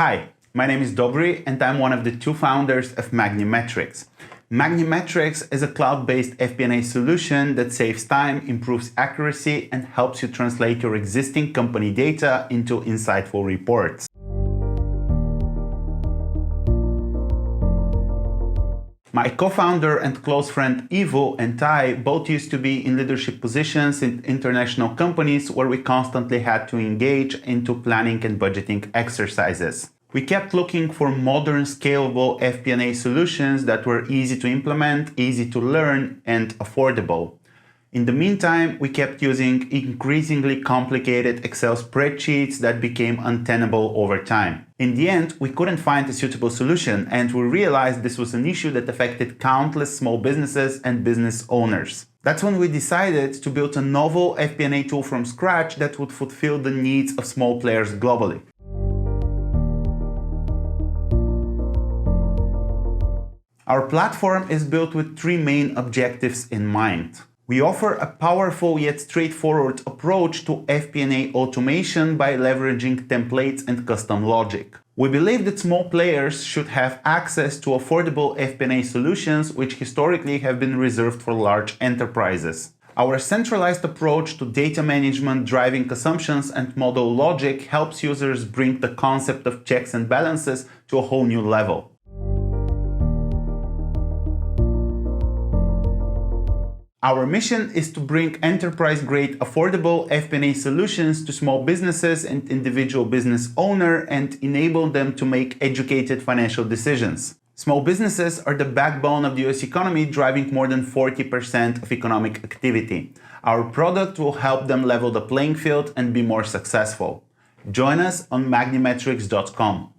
Hi, my name is Dobry and I'm one of the two founders of Magnimetrics. Magnimetrics is a cloud-based FP&A solution that saves time, improves accuracy, and helps you translate your existing company data into insightful reports. My co-founder and close friend Ivo and Tai both used to be in leadership positions in international companies where we constantly had to engage into planning and budgeting exercises. We kept looking for modern, scalable FP&A solutions that were easy to implement, easy to learn, and affordable. In the meantime, we kept using increasingly complicated Excel spreadsheets that became untenable over time. In the end, we couldn't find a suitable solution, and we realized this was an issue that affected countless small businesses and business owners. That's when we decided to build a novel FP&A tool from scratch that would fulfill the needs of small players globally. Our platform is built with three main objectives in mind. We offer a powerful yet straightforward approach to FP&A automation by leveraging templates and custom logic. We believe that small players should have access to affordable FP&A solutions which historically have been reserved for large enterprises. Our centralized approach to data management, driving assumptions, and model logic helps users bring the concept of checks and balances to a whole new level. Our mission is to bring enterprise-grade, affordable FP&A solutions to small businesses and individual business owners and enable them to make educated financial decisions. Small businesses are the backbone of the US economy, driving more than 40% of economic activity. Our product will help them level the playing field and be more successful. Join us on magnimetrics.com.